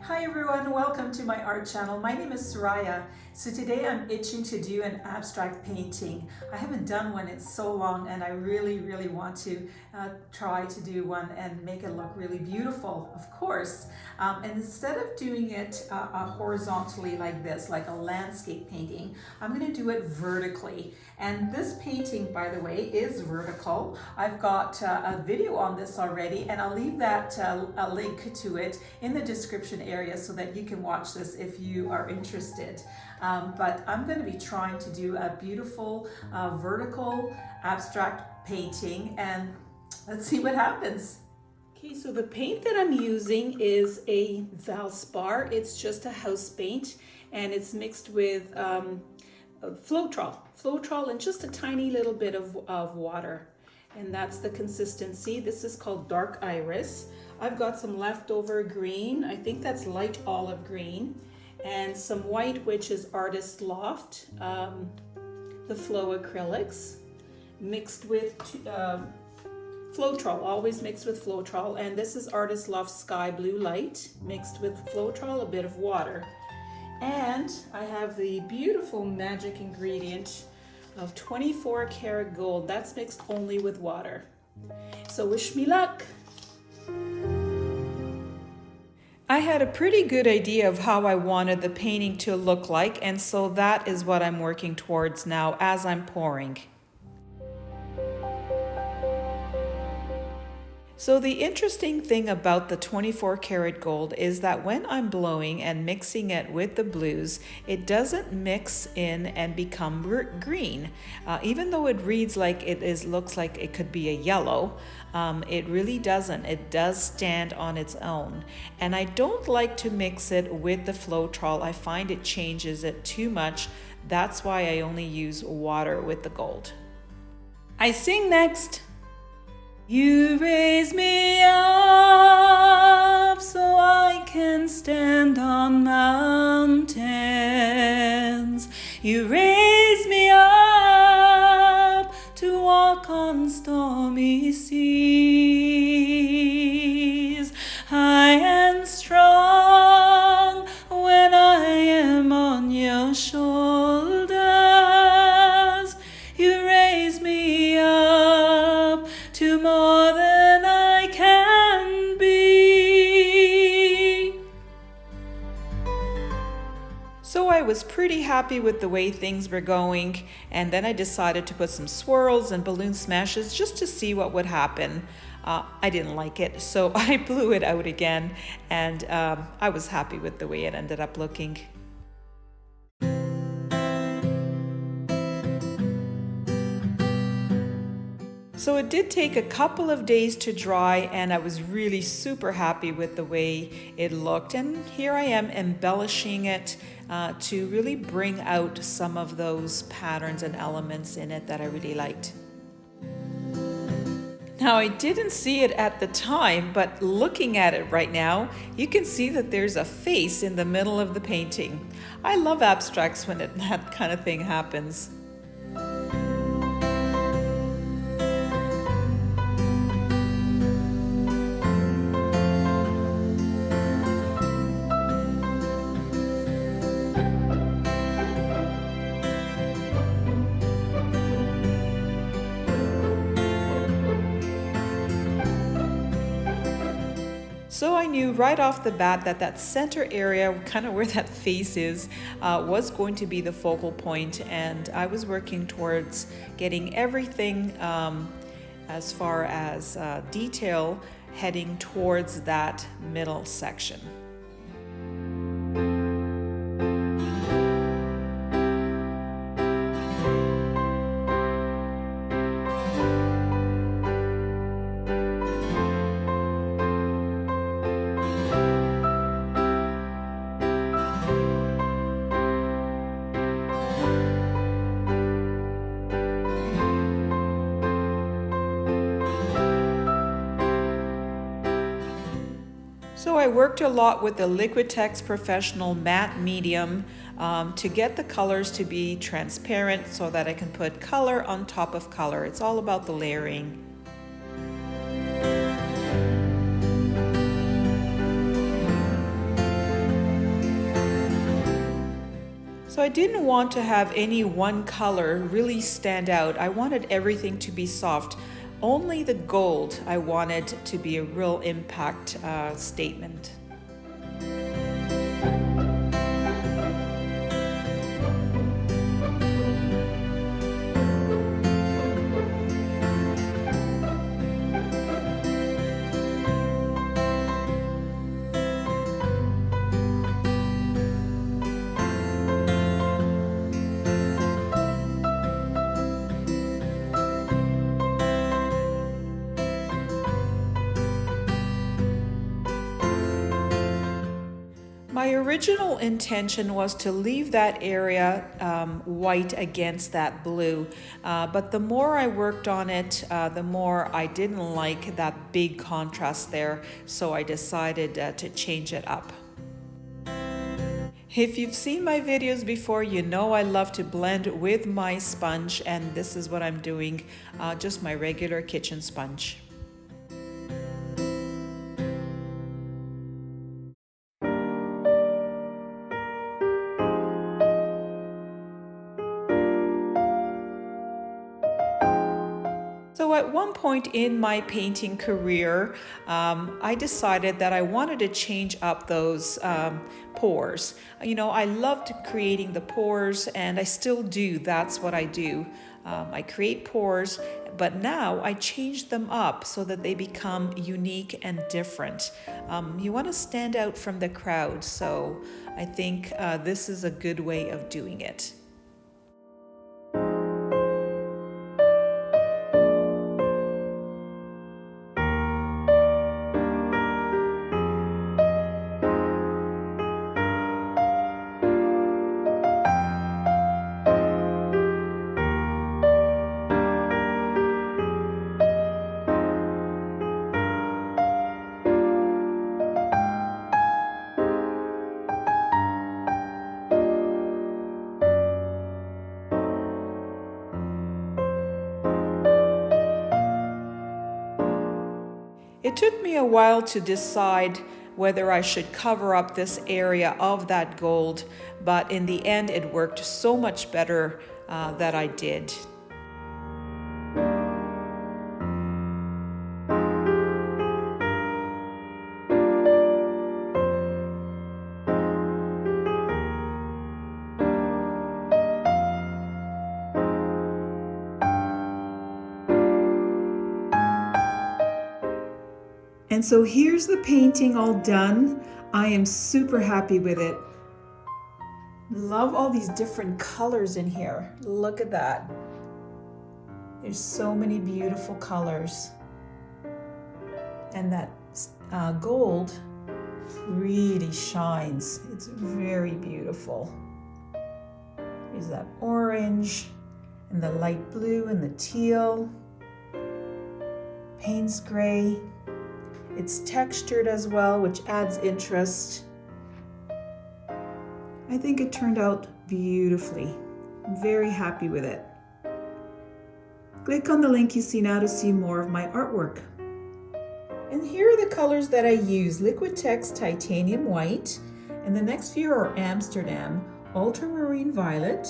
Hi everyone, welcome to my art channel. My name is Soraya. So today I'm itching to do an abstract painting. I haven't done one in so long and I really want to try to do one and make it look really beautiful, of course. And instead of doing it horizontally like this, like a landscape painting, I'm going to do it vertically. And this painting, by the way, is vertical. I've got a video on this already and I'll leave that a link to it in the description area so that you can watch this if you are interested. But I'm going to be trying to do a beautiful vertical abstract painting and let's see what happens. Okay, so the paint that I'm using is a Valspar. It's just a house paint and it's mixed with Floetrol and just a tiny little bit of water. And that's the consistency. This is called Dark Iris. I've got some leftover green. I think that's light olive green. And some white, which is Artist Loft, the Flow Acrylics, mixed with Floetrol, always mixed with Floetrol. And this is Artist Loft Sky Blue Light, mixed with Floetrol, a bit of water. And I have the beautiful magic ingredient of 24 karat gold. That's mixed only with water. So wish me luck. I had a pretty good idea of how I wanted the painting to look like, and so that is what I'm working towards now as I'm pouring. So the interesting thing about the 24 karat gold is that when I'm blowing and mixing it with the blues, it doesn't mix in and become green. Even though it reads like looks like it could be a yellow, it really doesn't. It does stand on its own. And I don't like to mix it with the Floetrol. I find it changes it too much. That's why I only use water with the gold. I sing next. You raise me up so I can stand on mountains. You raise me up to walk on stormy seas. I am strong when I am on your shoulders. You raise me up to more than I can be. So I was pretty happy with the way things were going, and then I decided to put some swirls and balloon smashes just to see what would happen. I didn't like it, so I blew it out again, and I was happy with the way it ended up looking. So it did take a couple of days to dry and I was really super happy with the way it looked. And here I am embellishing it to really bring out some of those patterns and elements in it that I really liked. Now I didn't see it at the time, but looking at it right now, you can see that there's a face in the middle of the painting. I love abstracts when that kind of thing happens. So I knew right off the bat that that center area, kind of where that face is, was going to be the focal point, and I was working towards getting everything as far as detail heading towards that middle section. So I worked a lot with the Liquitex Professional Matte Medium to get the colors to be transparent so that I can put color on top of color. It's all about the layering. So I didn't want to have any one color really stand out. I wanted everything to be soft. Only the gold I wanted to be a real impact statement. My original intention was to leave that area white against that blue, but the more I worked on it, the more I didn't like that big contrast there, so I decided to change it up. If you've seen my videos before, you know I love to blend with my sponge, and this is what I'm doing, just my regular kitchen sponge. So at one point in my painting career, I decided that I wanted to change up those pours. You know, I loved creating the pours, and I still do. That's what I do. I create pours, but now I change them up so that they become unique and different. You want to stand out from the crowd, so I think this is a good way of doing it. It took me a while to decide whether I should cover up this area of that gold, but in the end it worked so much better that I did. And so here's the painting all done. I am super happy with it. Love all these different colors in here. Look at that. There's so many beautiful colors. And that gold really shines. It's very beautiful. There's that orange and the light blue and the teal. Payne's gray. It's textured as well, which adds interest. I think it turned out beautifully. I'm very happy with it. Click on the link you see now to see more of my artwork. And here are the colors that I use: Liquitex Titanium White, and the next few are Amsterdam, Ultramarine Violet,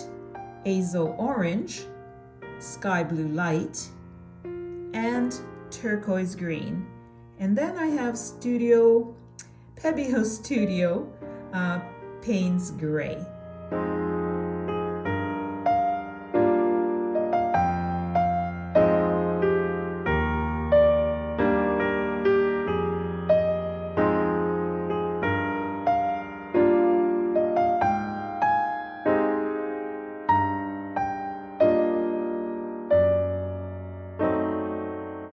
Azo Orange, Sky Blue Light, and Turquoise Green. And then I have Pebeo Studio Payne's Gray.